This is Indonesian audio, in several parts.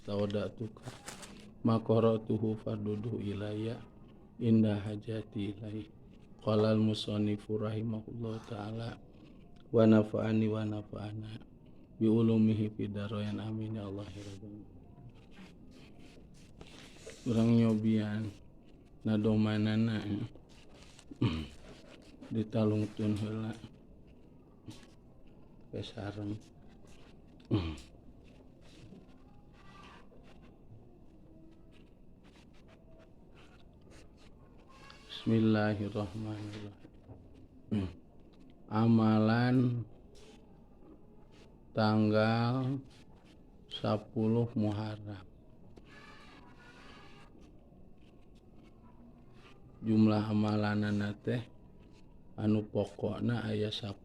mastawadatuka maqaratuhu farduduhu ilayya indah hajati ilaih. Qalal musannifu rahimahullah ta'ala wa nafa'ani wa nafa'ana bi ulumihi fidarayan amin ya Allah ya Rabbal. Urang nyobian nadomanana ditalungtun heula ke sareng. Bismillahirrahmanirrahim. Amalan tanggal 10 Muharram. Jumlah amalanana teh anu pokokna aya 10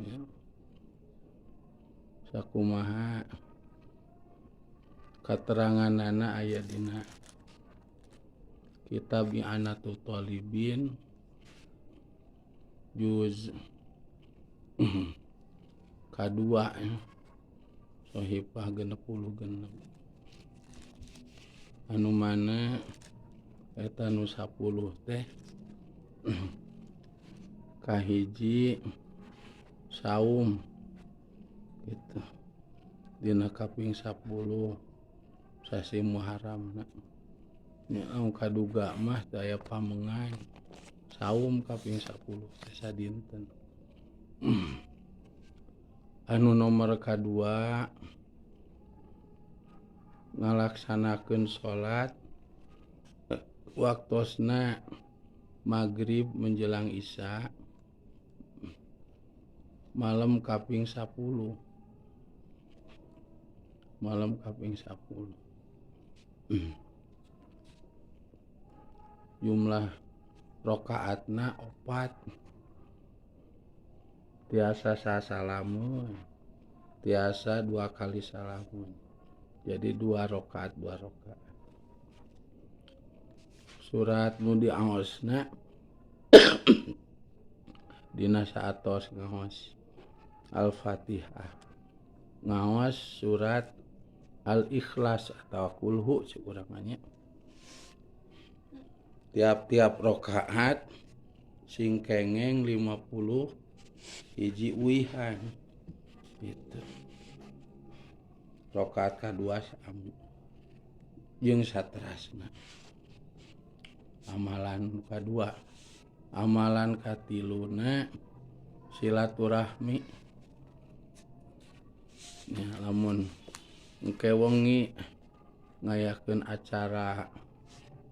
ya. Sakumaha kateranganana aya dina kitab I'anatul Talibin juz kadua ya. Sohifah 66 anu mana eta nu 10 teh kahiji saum gitu dina kaping 10 sasi Muharram. Nya anu kaduga mah teu aya pamengan saum kaping 10 teh sadinten. Anu nomor kadua ngalaksanakeun salat waktosna maghrib menjelang isya malam kaping 10. Malam kaping 10. Jumlah rakaatna 4. Tiasa sasalamun, tiasa 2 kali salamun. Jadi 2 rakaat. Surat nu diaosna dina saatos ngaos Al-Fatihah, ngaos surat Al-Ikhlas atau Kulhu cikurangannya. Tiap-tiap rakaat sing kengeng 50 hiji uihan gitu. Rakaat kadua sami jeung saterasna. Amalan kadua, amalan katiluna silaturahmi. Ya, lamun engke wengi ngayakeun acara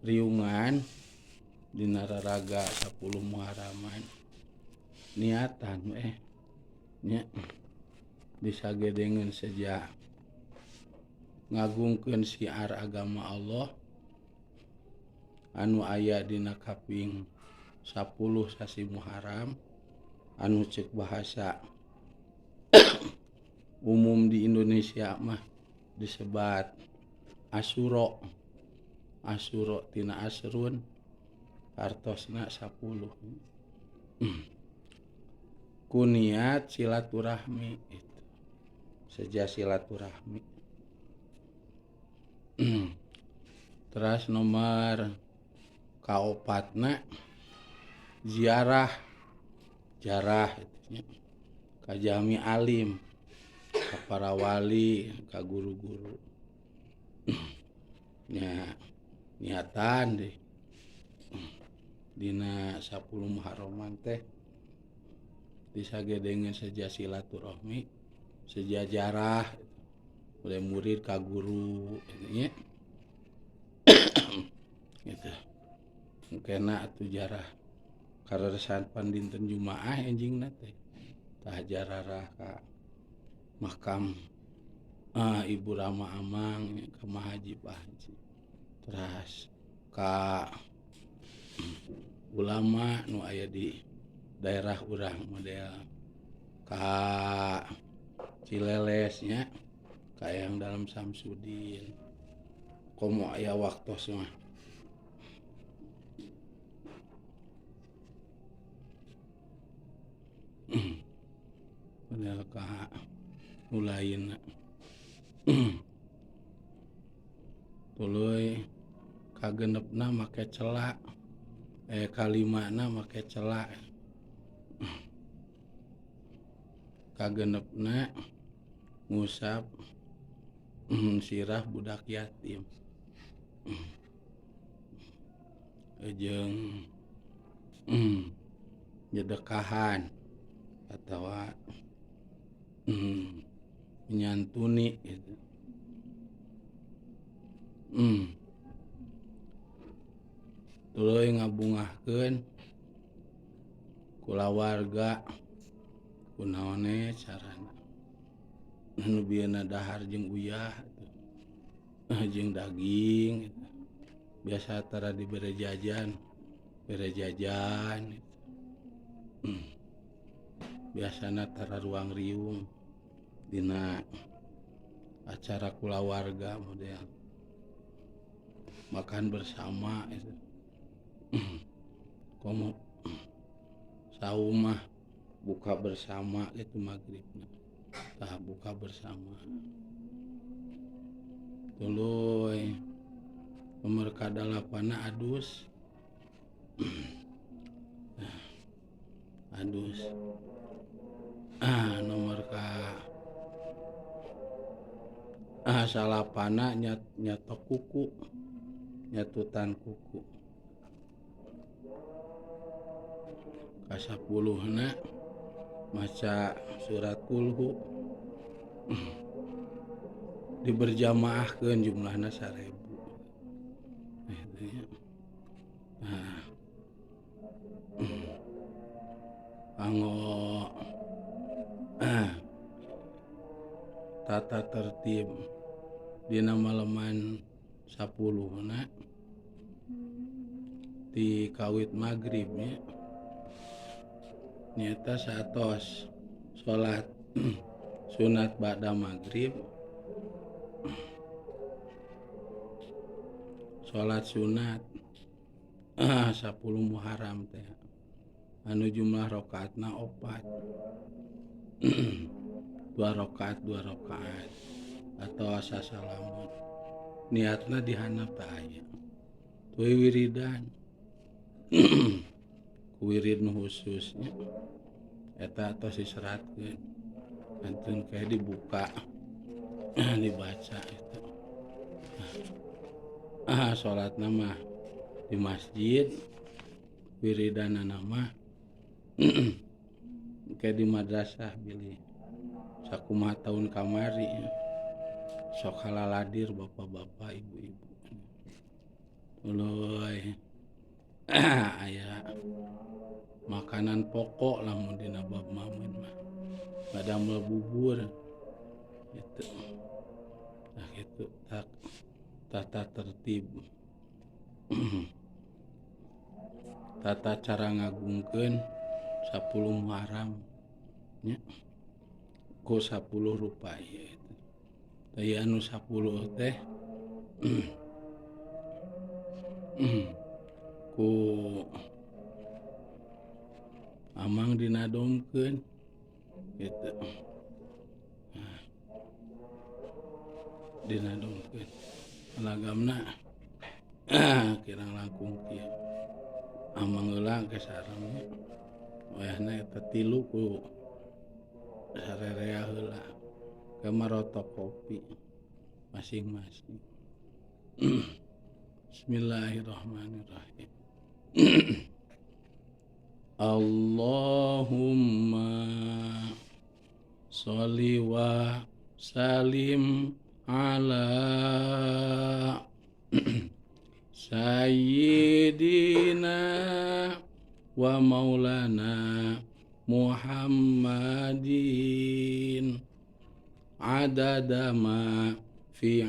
riungan dina raraga 10 Muharraman niatan nya disagedengeun saja ngagungkeun syiar agama Allah anu aya dina kaping 10 sasi Muharram anu ceuk bahasa umum di Indonesia mah disebat Asyura. Asyura tina asrun hartosna 10. Kuniat silaturahmi itu. Seja silaturahmi. Terus nomor kaopatna ziarah ka jami alim, ka para wali, ka guru-guru. Nya niatan deh dina 10 Muharraman teh disagedengeun saja silaturahmi, sejajarah mulai murid ka guru nya gitu. Mungkena atuh jarah kareresan pandinten Jumaah enjingna teh tah jararah ka makam Ibu Rama Amang ka Mahaji Pak Haji. Terus ka ulama nu aya di daerah urang model ka Cilelesnya ka yang dalam Samsudin komo aya waktos mah model ka nu lainna tuluy kagenepna make celak kalimana make celak kagenepna ngusap sirah budak yatim jeung nyedekahan atawa menyantuni gitu. Tuluy ngabungahkeun kulawarga kunaon carana nu bieuna dahar jeung uyah jeung daging gitu. Biasa tara dibere jajan biasana tara ruang riung dina acara kulawarga model makan bersama itu. Komo saumah buka bersama itu maghribna tah buka bersama tuluy nomor kadalapana adus nomor ka salapana nyatok kuku nyatutan kuku kasapuluhna maca surat kulhu diberjamaahkeun jumlahna 1000 kanggo tata tertib dina maleman 10na di kawit maghribnya nyata satos salat sunat ba'da maghrib salat sunat 10 Muharram teh anu jumlah rakaatna 4 2 rakaat atau asa salamun niatna dihandap teh aya tuluy wiridan wirid nu khususnya eta tos diseratkeun antun kayak dibuka dibaca itu salatna mah di masjid wiridanana mah kayak di madrasah bilih sakumaha tahun kamari sok halaladir bapak-bapak ibu-ibu tuluy aya makanan pokok lamun dina bab mamun mah badamel bubur gitu. Nah gitu tata tertib tata cara ngagungkeun 10 Muharram nya ku 10 rupa ieu teh anu 10 teh ku amang dinadomkeun gitu dinadomkeun lagamna kirang langkung kieu amang heulang ke sareng wayahna eta 3 ku sarerea heula ke marotok kopi masing-masing. Bismillahirrahmanirrahim. Allahumma sholli wa salim ala sayyidina wa maulana Muhammadin adada ma fi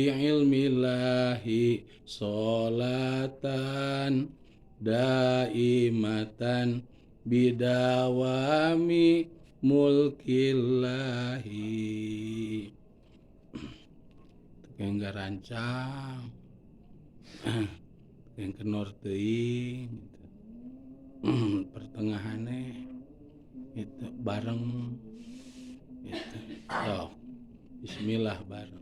ilmillahi sholatan daimatan bidawami mulkillahi yang garancang yang kenor teuing pertengahannya itu bareng itu Bismillah bareng.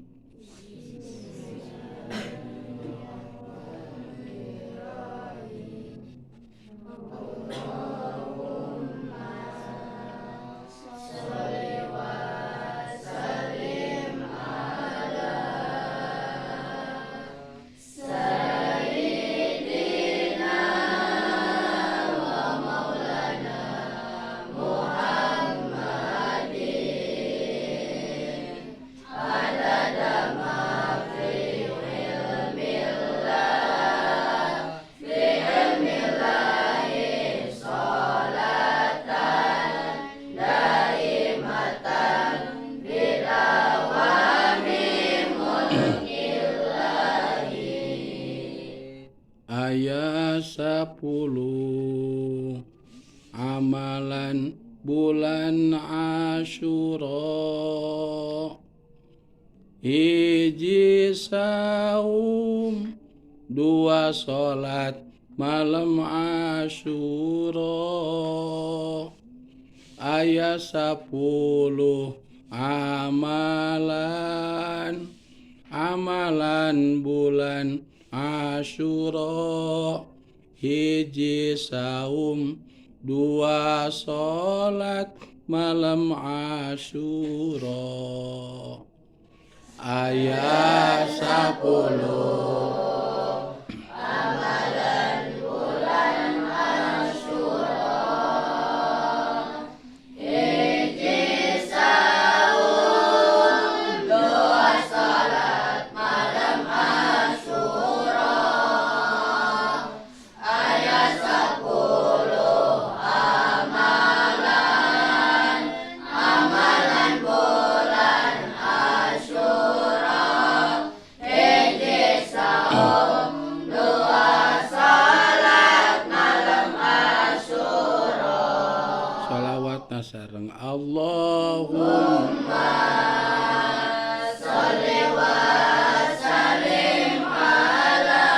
Ayat 10 amalan bulan Asyura. Hiji saum, 2 sholat malam Asyura. Ayat 10 amalan bulan Asyura. Hiji saum, 2 sholat malam Asyura. Ayat 10 sholawatna sareng Allahumma sholli wa sallim ala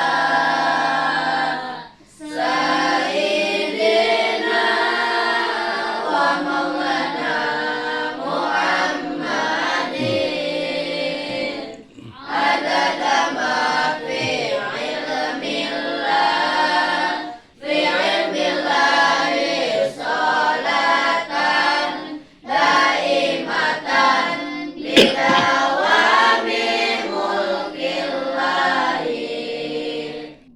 sayyidina wa maulana Muhammadin adada ma fi ilmillah fi ilmillahi sholatan daimatan bidawami mulkillahi.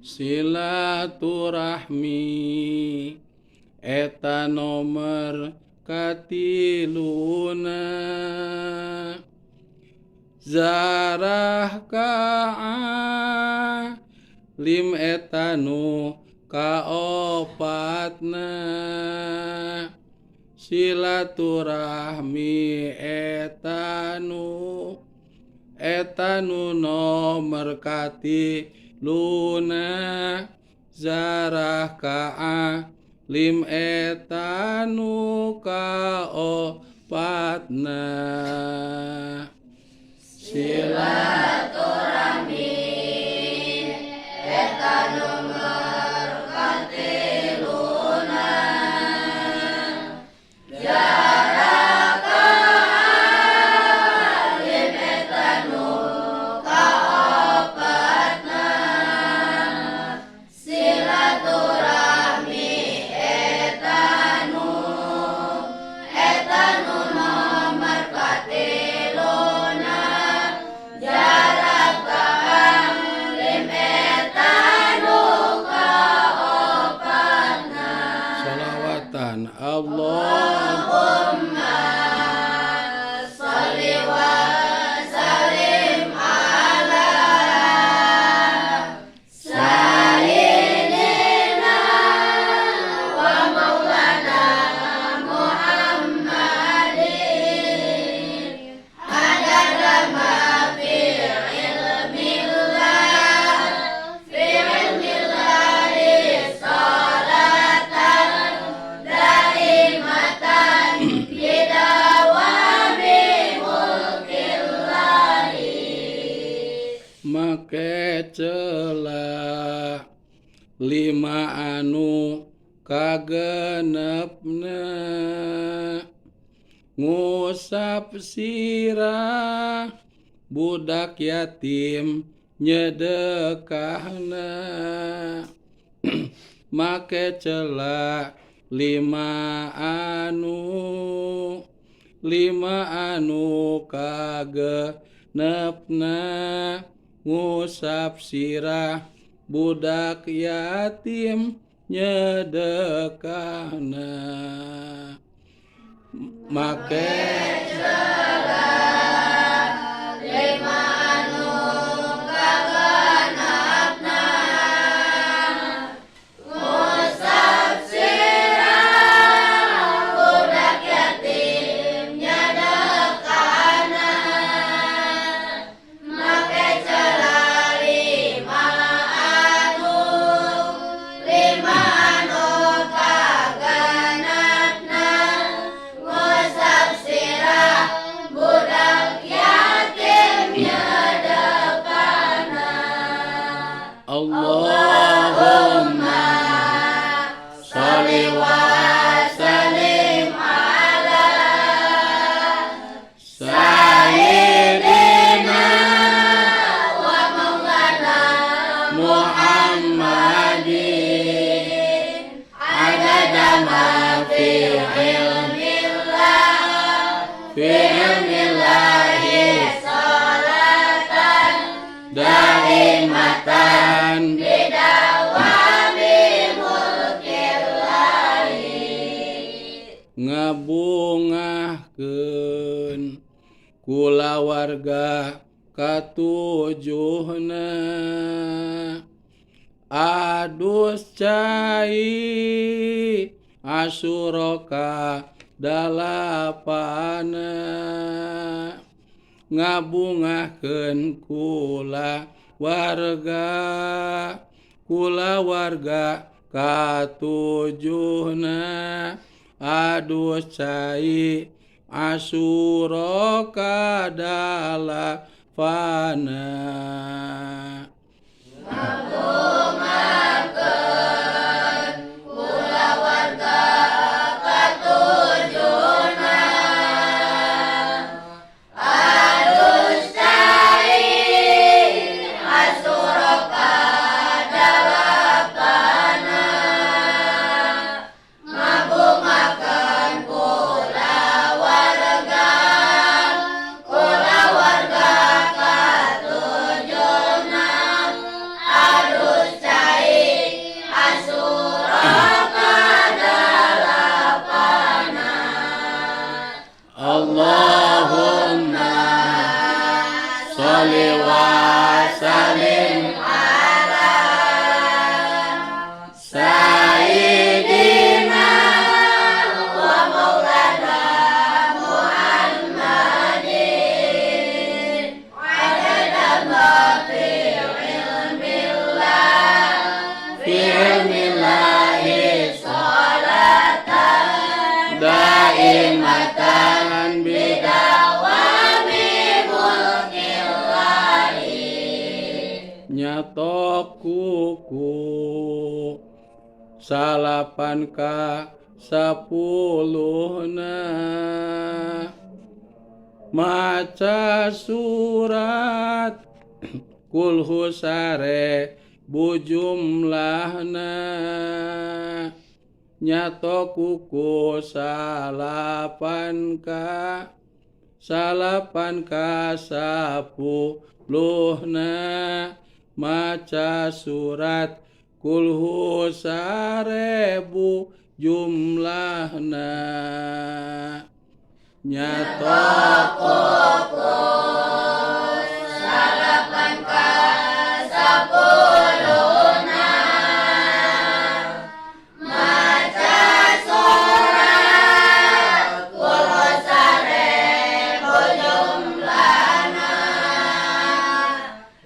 Silaturahmi eta nomer katiluna, zarah ka'alim eta nu kaopatna. Silaturahmi eta nu nomer katiluna, zarah ka'alim eta nu kaopatna. Silaturahmi eta nomer katiluna, zarah ka'alim eta nu kaopatna. Silaturahmi eta nu nomer katiluna, zarah ka'alim eta nu kaopatna. Sholawatan Allahumma sholli wa sallim ala sayyidina wa maulana Muhammadin adada ma fi ilmillah fi ilmillahi sholatan daimatan bidawami mulkillahi. Make celah 5 anu kagenepna, ngusap sirah budak yatim nyedekahna make cela lima anu kagenepna ngusap sirah budak yatim nyedekahna make Allahumma sholli wa sallim ala sayyidina wa maulana Muhammadin adada ma fi ilmillahi salatan daimatan ngabungahkeun kulawarga katujuhna adus cai asyuraka dalapana ngabungahkeun kulawarga katujuhna adus cai asyuraka dalapana Allahumma sholli wa sallim ala sayyidina wa maulana Muhammadin adada ma fi ilmillahi salatan daimatan nyatok kuku salapan ka 10na maca surat kulhu sare bujumlahna nyatok kuku salapan ka 10na maca surat kulhu sarebu jumlahna nyatok kuku salapan ka 10na maca surat kulhu sarebu jumlahna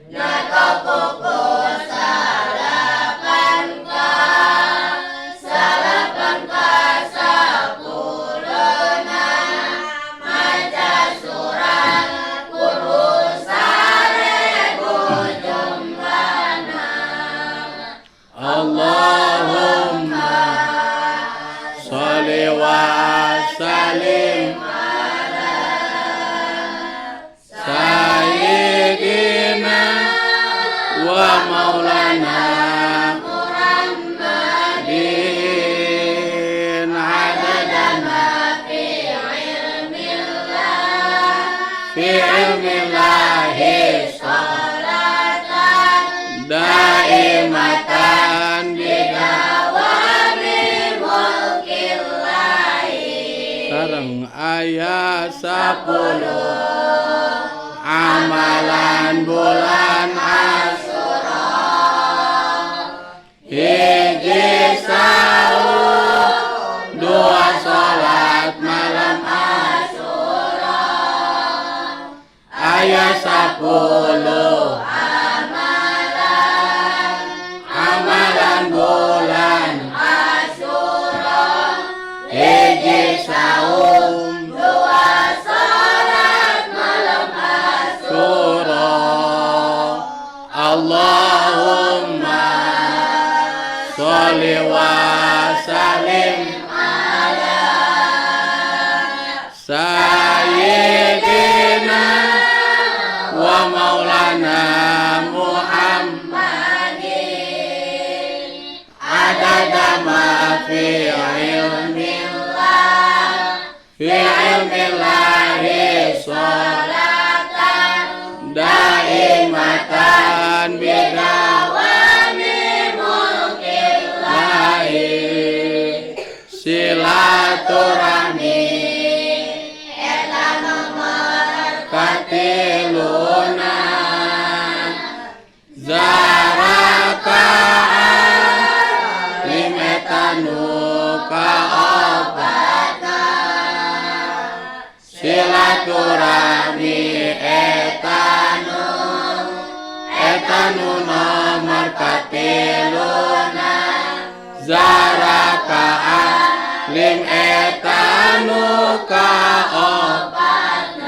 nyatok kuku salapan ka 10na maca surat wa maulana Muhammadin adada ma fi ilmillahi sholatan daimatan bidawami mulkillahi. Sareng ayat 10 amalan bulan Asyura hiji saum 2 sholat malam Asyura ayat 10 amalan bulan Asyura hiji saum 2 sholat malam Asyura. Allahumma sholli wa sallim ala sayyidina wa maulana Muhammadin adada ma fi ilmillahi sholatan daimatan bidawami mulkillahi. Silaturahmi eta nomor katiluna zarakaan limetanu kaobatan. Silaturahmi etanu nomor katiluna zarakaan lim etanu kaobatan.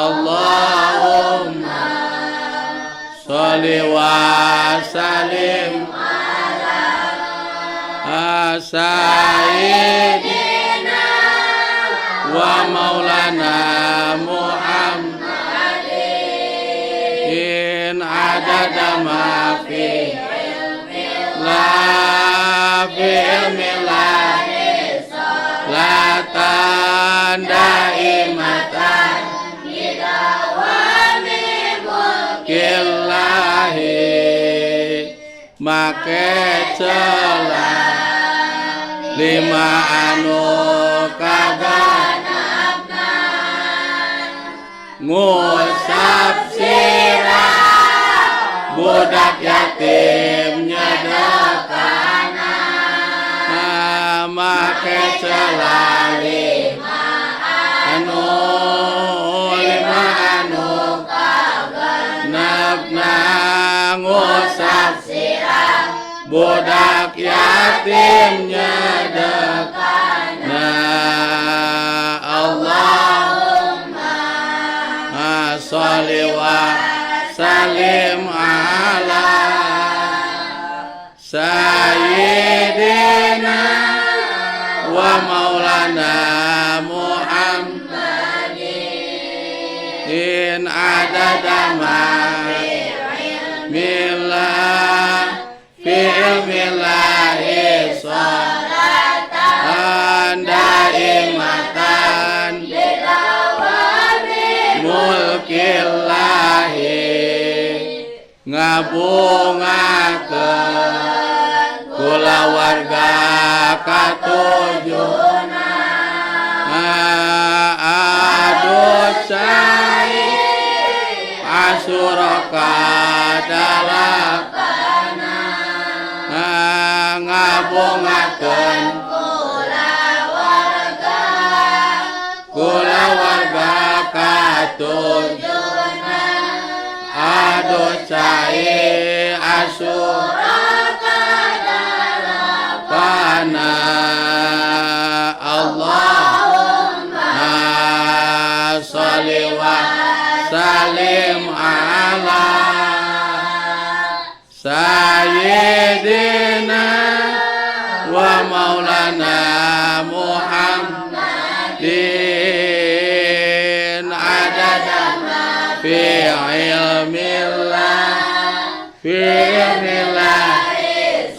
Allahumma sholli wa sallim ala sayyidina wa maulana Muhammadin adada ma fi ilmillahi sholatan daimatan bidawami mulkillahi. Make celah 5 anu kaganapna ngusap sirah budak yatim nyedekana. Make celah 5 anu kaganapna ngusap sirah budak yatim nyedekana. Allahumma sholli wa sallim ala sayyidina wa maulana Muhammadin adada ma fi ilmillahi sholatan daimatan bidawami mulkillahi. Ngabungakeun kula warga katujuna adus cai Asyura kadalakana ngabungakeun kula warga katujuna adus cai Asyura kadalakana. Allahumma sholli wa sallim ala sayyidina wa maulana Muhammadin adada fi ilmillah Bismillah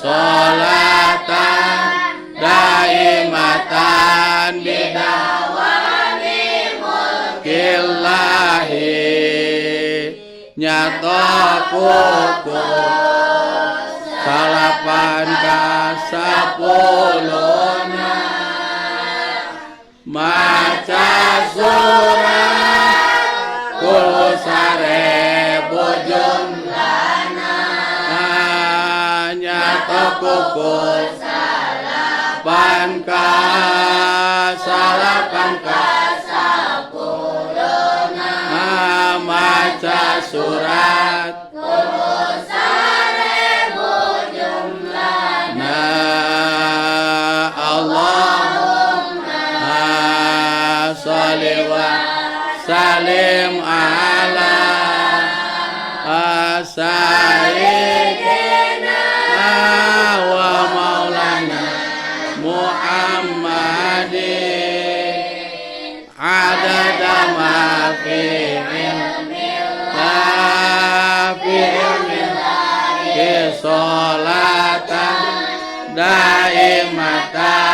sholatan daimatan bidawami mulkillahi nyata kukus salapan kasapulona maca surat kul sarebu jumlana nyata kukus salapan kasapulona maca surat kul sarebu jumlana Allahumma sholli wa salim ala sayyidina wa maulana Muhammadin adada ma fi ilmi sholatan daimatan